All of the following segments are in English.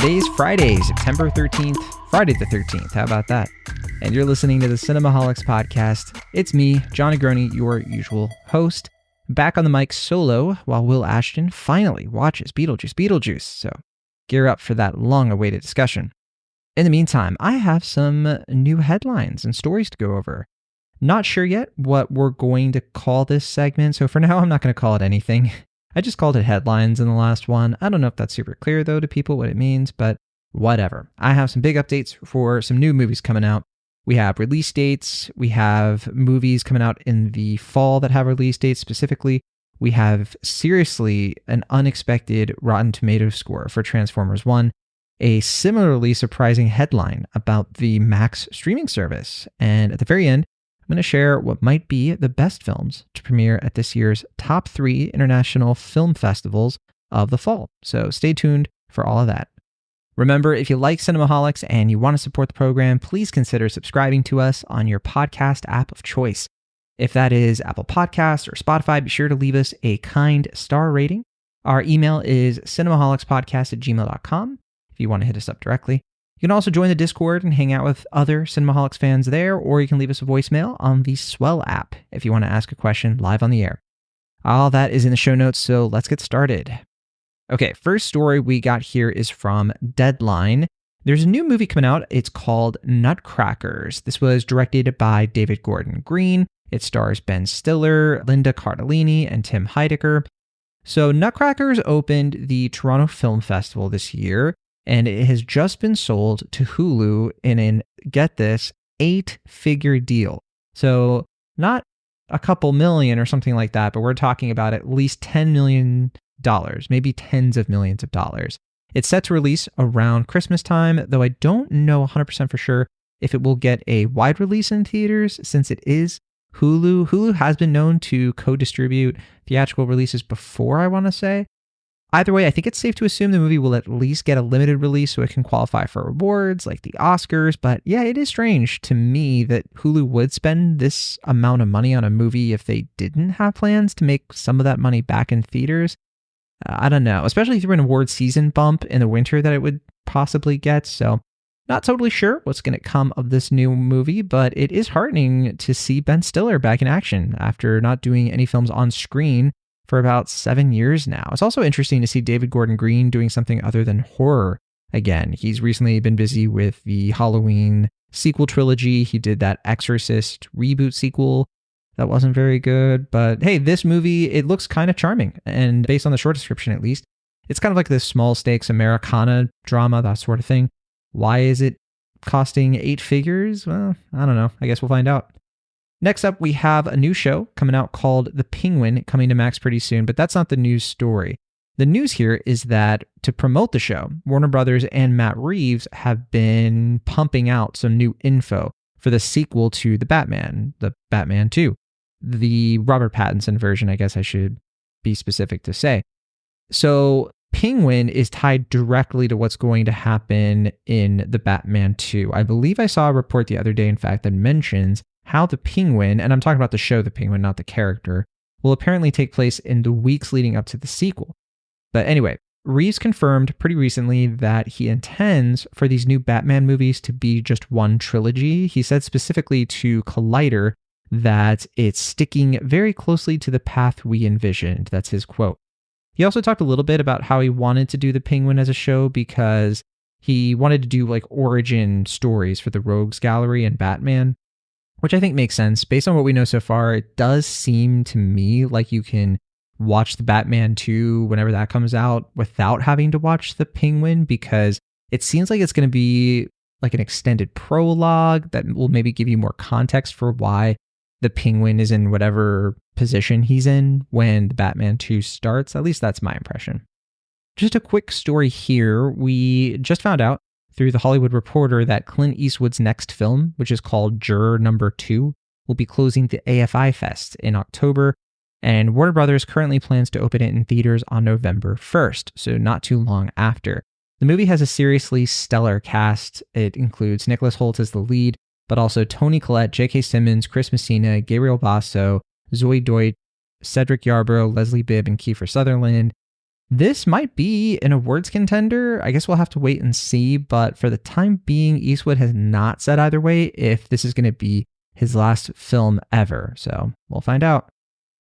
Today is Friday, September 13th, Friday the 13th. How about that? And you're listening to the Cinemaholics podcast. It's me, John Negroni, your usual host, back on the mic solo while Will Ashton finally watches Beetlejuice. So gear up for that long-awaited discussion. In the meantime, I have some new headlines and stories to go over. Not sure yet what we're going to call this segment, so for now I'm not going to call it anything. I just called it headlines in the last one. I don't know if that's super clear though to people what it means, but whatever. I have some big updates for some new movies coming out. We have release dates. We have movies coming out in the fall that have release dates specifically. We have seriously an unexpected Rotten Tomatoes score for Transformers 1, a similarly surprising headline about the Max streaming service, and at the very end, I'm going to share what might be the best films to premiere at this year's top 3 international film festivals of the fall. So stay tuned for all of that. Remember, if you like Cinemaholics and you want to support the program, please consider subscribing to us on your podcast app of choice. If that is Apple Podcasts or Spotify, be sure to leave us a kind star rating. Our email is cinemaholicspodcast@gmail.com if you want to hit us up directly. You can also join the Discord and hang out with other Cinemaholics fans there, or you can leave us a voicemail on the Swell app if you want to ask a question live on the air. All that is in the show notes, so let's get started. Okay, first story we got here is from Deadline. There's a new movie coming out. It's called Nutcrackers. This was directed by David Gordon Green. It stars Ben Stiller, Linda Cardellini, and Tim Heidecker. So Nutcrackers opened the Toronto Film Festival this year, and it has just been sold to Hulu in an, get this, 8-figure deal. So not a couple million or something like that, but we're talking about at least $10 million, maybe tens of millions of dollars. It's set to release around Christmas time, though I don't know 100% for sure if it will get a wide release in theaters since it is Hulu. Hulu has been known to co-distribute theatrical releases before, I want to say. Either way, I think it's safe to assume the movie will at least get a limited release so it can qualify for awards like the Oscars. But yeah, it is strange to me that Hulu would spend this amount of money on a movie if they didn't have plans to make some of that money back in theaters. I don't know, especially through an award season bump in the winter that it would possibly get. So not totally sure what's going to come of this new movie, but it is heartening to see Ben Stiller back in action after not doing any films on screen for about 7 years now. It's also interesting to see David Gordon Green doing something other than horror again. He's recently been busy with the Halloween sequel trilogy. He did that Exorcist reboot sequel that wasn't very good, but hey, this movie, it looks kind of charming, and based on the short description at least, it's kind of like this small stakes Americana drama, that sort of thing. Why is it costing 8 figures? Well, I don't know. I guess we'll find out. Next up, we have a new show coming out called The Penguin, coming to Max pretty soon, but that's not the news story. The news here is that to promote the show, Warner Brothers and Matt Reeves have been pumping out some new info for the sequel to The Batman 2. The Robert Pattinson version, I guess I should be specific to say. So Penguin is tied directly to what's going to happen in The Batman 2. I believe I saw a report the other day, in fact, that mentions how the Penguin, and I'm talking about the show The Penguin, not the character, will apparently take place in the weeks leading up to the sequel. But anyway, Reeves confirmed pretty recently that he intends for these new Batman movies to be just one trilogy. He said specifically to Collider that it's sticking very closely to the path we envisioned. That's his quote. He also talked a little bit about how he wanted to do The Penguin as a show because he wanted to do like origin stories for the Rogues Gallery and Batman, which I think makes sense. Based on what we know so far, it does seem to me like you can watch the Batman 2 whenever that comes out without having to watch The Penguin, because it seems like it's going to be like an extended prologue that will maybe give you more context for why the Penguin is in whatever position he's in when the Batman 2 starts. At least that's my impression. Just a quick story here. We just found out through The Hollywood Reporter that Clint Eastwood's next film, which is called Juror Number 2, will be closing the AFI Fest in October, and Warner Brothers currently plans to open it in theaters on November 1st, so not too long after. The movie has a seriously stellar cast. It includes Nicholas Hoult as the lead, but also Toni Collette, J.K. Simmons, Chris Messina, Gabriel Basso, Zoe Deutsch, Cedric Yarbrough, Leslie Bibb, and Kiefer Sutherland. This might be an awards contender. I guess we'll have to wait and see. But for the time being, Eastwood has not said either way if this is going to be his last film ever. So we'll find out.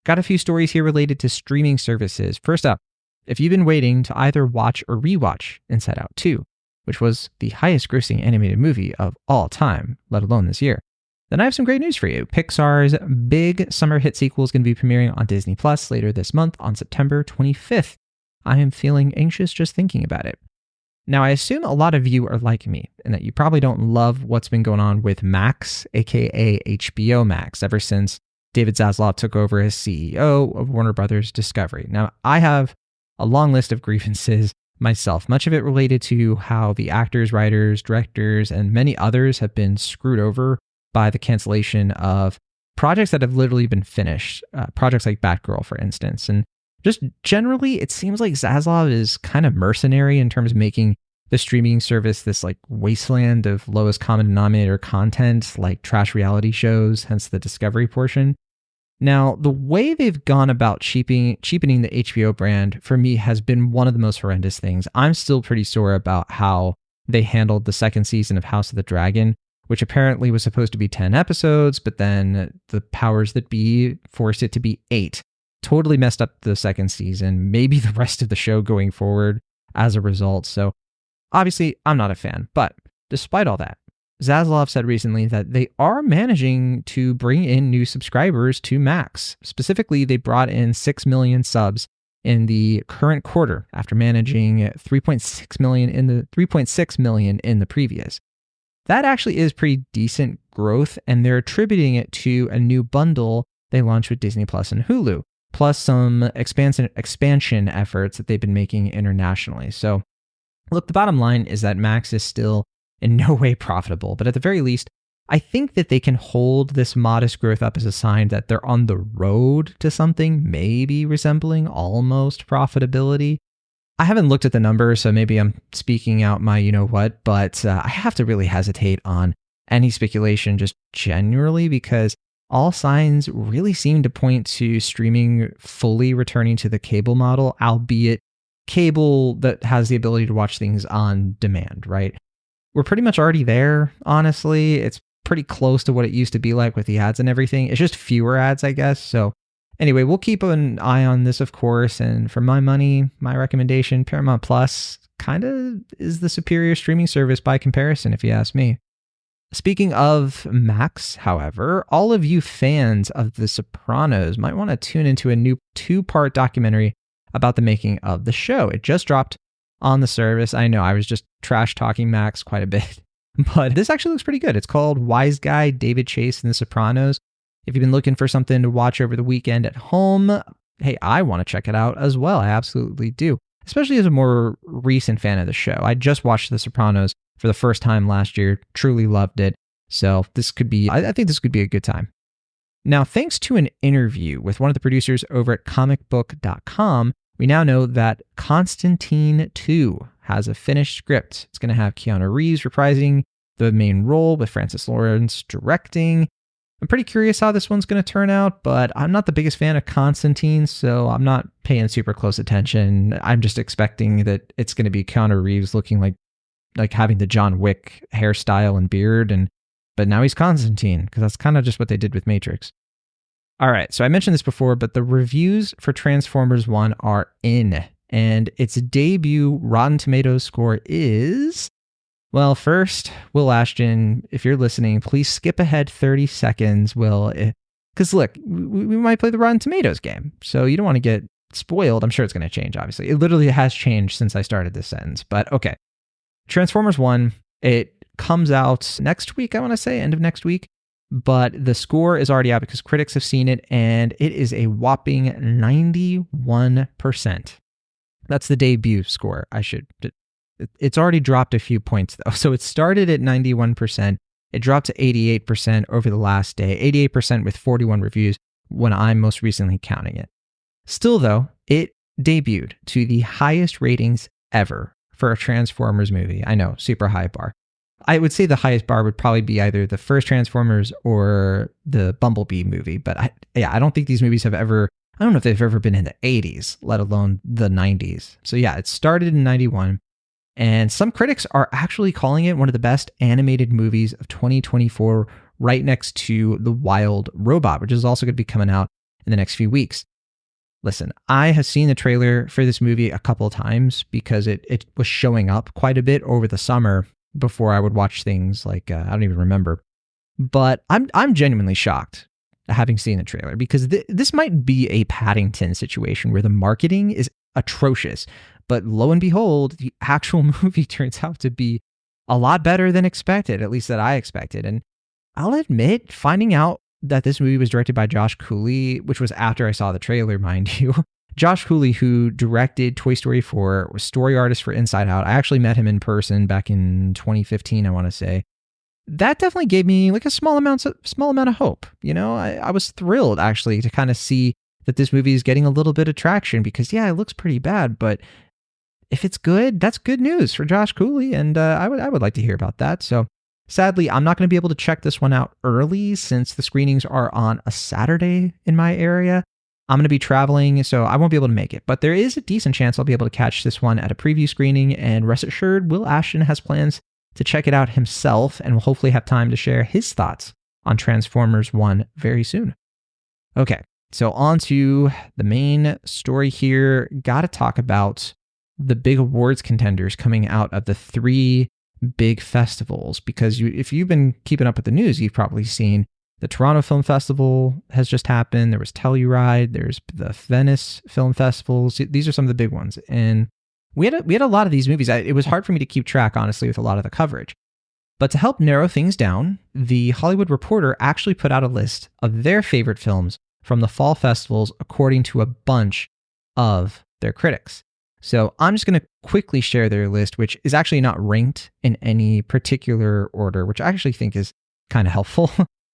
Got a few stories here related to streaming services. First up, if you've been waiting to either watch or rewatch Inside Out 2, which was the highest grossing animated movie of all time, let alone this year, then I have some great news for you. Pixar's big summer hit sequel is going to be premiering on Disney Plus later this month on September 25th. I am feeling anxious just thinking about it. Now, I assume a lot of you are like me, and that you probably don't love what's been going on with Max, aka HBO Max, ever since David Zaslav took over as CEO of Warner Brothers Discovery. Now, I have a long list of grievances myself, much of it related to how the actors, writers, directors, and many others have been screwed over by the cancellation of projects that have literally been finished, projects like Batgirl, for instance. And just generally, it seems like Zaslav is kind of mercenary in terms of making the streaming service this like wasteland of lowest common denominator content, like trash reality shows, hence the Discovery portion. Now, the way they've gone about cheapening the HBO brand for me has been one of the most horrendous things. I'm still pretty sore about how they handled the second season of House of the Dragon, which apparently was supposed to be 10 episodes, but then the powers that be forced it to be 8. Totally messed up the second season, maybe the rest of the show going forward as a result. So obviously, I'm not a fan. But despite all that, Zaslav said recently that they are managing to bring in new subscribers to Max. Specifically, they brought in 6 million subs in the current quarter after managing 3.6 million in the previous. That actually is pretty decent growth, and they're attributing it to a new bundle they launched with Disney Plus and Hulu, plus some expansion efforts that they've been making internationally. So, look, the bottom line is that Max is still in no way profitable, but at the very least, I think that they can hold this modest growth up as a sign that they're on the road to something maybe resembling almost profitability. I haven't looked at the numbers, so maybe I'm speaking out my you-know-what, but I have to really hesitate on any speculation just generally because all signs really seem to point to streaming fully returning to the cable model, albeit cable that has the ability to watch things on demand, right? We're pretty much already there, honestly. It's pretty close to what it used to be like with the ads and everything. It's just fewer ads, I guess. So anyway, we'll keep an eye on this, of course. And for my money, my recommendation, Paramount Plus kind of is the superior streaming service by comparison, if you ask me. Speaking of Max, however, all of you fans of The Sopranos might want to tune into a new 2-part documentary about the making of the show. It just dropped on the service. I know I was just trash talking Max quite a bit, but this actually looks pretty good. It's called Wise Guy, David Chase and The Sopranos. If you've been looking for something to watch over the weekend at home, hey, I want to check it out as well. I absolutely do, especially as a more recent fan of the show. I just watched The Sopranos for the first time last year, truly loved it. So this could be, I think this could be a good time. Now, thanks to an interview with one of the producers over at comicbook.com, we now know that Constantine 2 has a finished script. It's going to have Keanu Reeves reprising the main role with Francis Lawrence directing. I'm pretty curious how this one's going to turn out, but I'm not the biggest fan of Constantine, so I'm not paying super close attention. I'm just expecting that it's going to be Keanu Reeves looking like having the John Wick hairstyle and beard, but now he's Constantine, because that's kind of just what they did with Matrix. All right, so I mentioned this before, but the reviews for Transformers 1 are in, and its debut Rotten Tomatoes score is... Well, first, Will Ashton, if you're listening, please skip ahead 30 seconds, Will, because look, we might play the Rotten Tomatoes game, so you don't want to get spoiled. I'm sure it's going to change, obviously. It literally has changed since I started this sentence, but okay. Transformers 1, it comes out next week, I want to say, end of next week. But the score is already out because critics have seen it, and it is a whopping 91%. That's the debut score. It's already dropped a few points, though. So it started at 91%. It dropped to 88% over the last day, 88% with 41 reviews when I'm most recently counting it. Still, though, it debuted to the highest ratings ever for a Transformers movie. I know, super high bar. I would say the highest bar would probably be either the first Transformers or the Bumblebee movie. But I don't think these movies have ever I don't know if they've ever been in the 80s, let alone the 90s. So yeah, it started in 91. And some critics are actually calling it one of the best animated movies of 2024, right next to The Wild Robot, which is also going to be coming out in the next few weeks. Listen, I have seen the trailer for this movie a couple of times because it was showing up quite a bit over the summer before I would watch things like, I don't even remember. But I'm genuinely shocked having seen the trailer because this might be a Paddington situation where the marketing is atrocious. But lo and behold, the actual movie turns out to be a lot better than expected, at least that I expected. And I'll admit, finding out that this movie was directed by Josh Cooley, which was after I saw the trailer, mind you. Josh Cooley, who directed Toy Story 4, was story artist for Inside Out. I actually met him in person back in 2015, I want to say. That definitely gave me like a small amount of hope. You know, I was thrilled actually to kind of see that this movie is getting a little bit of traction because, yeah, it looks pretty bad, but if it's good, that's good news for Josh Cooley, and I would like to hear about that. So sadly, I'm not going to be able to check this one out early since the screenings are on a Saturday in my area. I'm going to be traveling, so I won't be able to make it, but there is a decent chance I'll be able to catch this one at a preview screening, and rest assured, Will Ashton has plans to check it out himself and will hopefully have time to share his thoughts on Transformers 1 very soon. Okay, so on to the main story here. Got to talk about the big awards contenders coming out of the 3 big festivals, because if you've been keeping up with the news, you've probably seen the Toronto Film Festival has just happened. There was Telluride. There's the Venice Film Festivals. These are some of the big ones. And we had a lot of these movies. It was hard for me to keep track, honestly, with a lot of the coverage. But to help narrow things down, The Hollywood Reporter actually put out a list of their favorite films from the fall festivals according to a bunch of their critics. So I'm just going to quickly share their list, which is actually not ranked in any particular order, which I actually think is kind of helpful.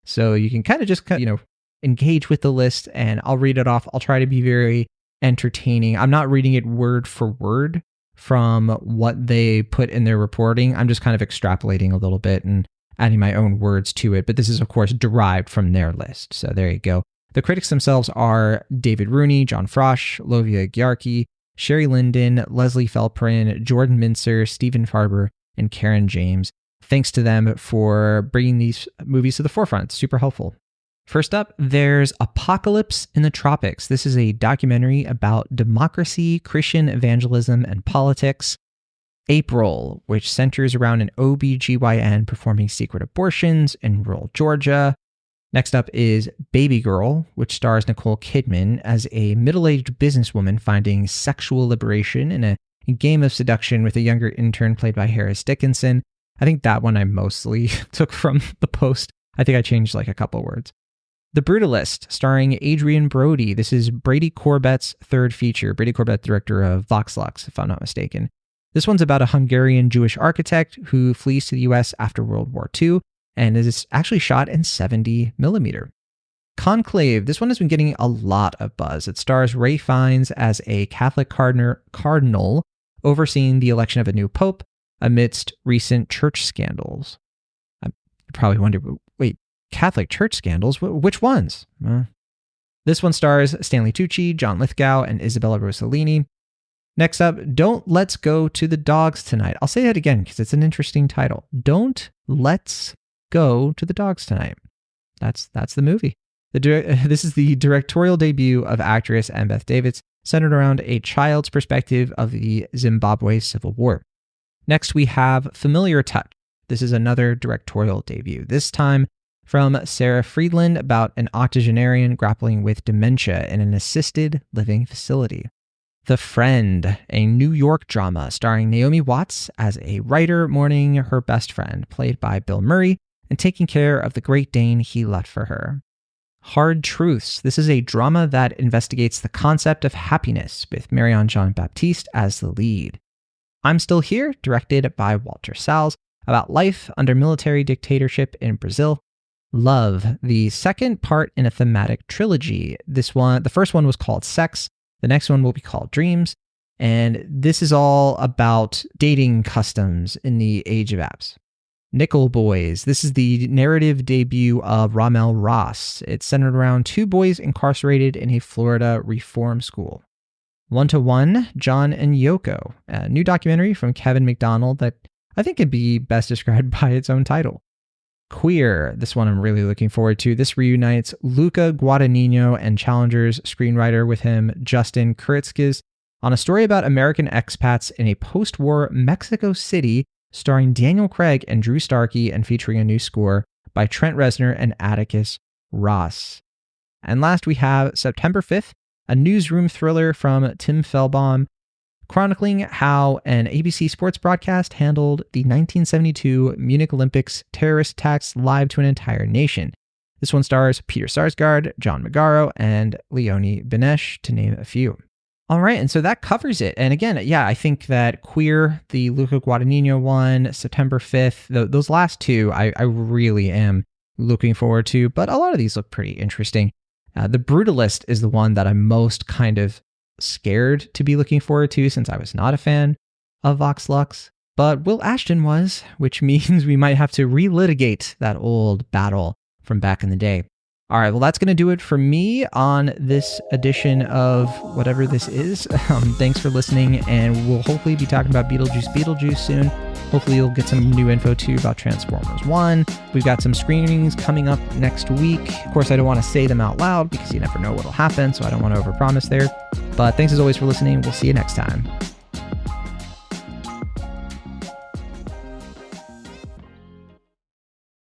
So you can kind of just, engage with the list, and I'll read it off. I'll try to be very entertaining. I'm not reading it word for word from what they put in their reporting. I'm just kind of extrapolating a little bit and adding my own words to it. But this is, of course, derived from their list. So there you go. The critics themselves are David Rooney, John Frosch, Lovia Gyarki, Sherry Linden, Leslie Felprin, Jordan Mincer, Stephen Farber, and Karen James. Thanks to them for bringing these movies to the forefront. It's super helpful. First up, there's Apocalypse in the Tropics. This is a documentary about democracy, Christian evangelism, and politics. April, which centers around an OBGYN performing secret abortions in rural Georgia. Next up is Baby Girl, which stars Nicole Kidman as a middle-aged businesswoman finding sexual liberation in a game of seduction with a younger intern played by Harris Dickinson. I think that one I mostly took from the post. I think I changed like a couple words. The Brutalist, starring Adrian Brody. This is Brady Corbett's third feature. Brady Corbett, director of Vox Lux, if I'm not mistaken. This one's about a Hungarian Jewish architect who flees to the US after World War II and is actually shot in 70 millimeter. Conclave, this one has been getting a lot of buzz. It stars Ray Fiennes as a Catholic cardinal overseeing the election of a new pope amidst recent church scandals. I probably wonder, wait, Catholic church scandals? Which ones? This one stars Stanley Tucci, John Lithgow, and Isabella Rossellini. Next up, Don't Let's Go to the Dogs Tonight. I'll say that again because it's an interesting title. Don't Let's Go to the Dogs Tonight. That's the movie. This is the directorial debut of actress Annabeth Davids, centered around a child's perspective of the Zimbabwe Civil War. Next, we have Familiar Touch. This is another directorial debut, this time from Sarah Friedland, about an octogenarian grappling with dementia in an assisted living facility. The Friend, a New York drama starring Naomi Watts as a writer mourning her best friend, played by Bill Murray, and taking care of the Great Dane he left for her. Hard Truths. This is a drama that investigates the concept of happiness, with Marianne Jean-Baptiste as the lead. I'm Still Here, directed by Walter Salles, about life under military dictatorship in Brazil. Love, the second part in a thematic trilogy. The first one was called Sex. The next one will be called Dreams. And this is all about dating customs in the age of apps. Nickel Boys. This is the narrative debut of Ramel Ross. It's centered around two boys incarcerated in a Florida reform school. 1-to-1, John and Yoko, a new documentary from Kevin McDonald that I think could be best described by its own title. Queer, this one I'm really looking forward to. This reunites Luca Guadagnino and Challenger's screenwriter with him, Justin Kuritzkis, on a story about American expats in a post-war Mexico City, starring Daniel Craig and Drew Starkey and featuring a new score by Trent Reznor and Atticus Ross. And last we have September 5th, a newsroom thriller from Tim Fellbaum, chronicling how an ABC sports broadcast handled the 1972 Munich Olympics terrorist attacks live to an entire nation. This one stars Peter Sarsgaard, John Magaro, and Leonie Benesch, to name a few. All right, and so that covers it. And again, yeah, I think that Queer, the Luca Guadagnino one, September 5th, those last two, I really am looking forward to, but a lot of these look pretty interesting. The Brutalist is the one that I'm most kind of scared to be looking forward to, since I was not a fan of Vox Lux, but Will Ashton was, which means we might have to relitigate that old battle from back in the day. All right, well, that's going to do it for me on this edition of whatever this is. Thanks for listening, and we'll hopefully be talking about Beetlejuice soon. Hopefully you'll get some new info too about Transformers 1. We've got some screenings coming up next week. Of course, I don't want to say them out loud because you never know what'll happen, so I don't want to overpromise there. But thanks as always for listening. We'll see you next time.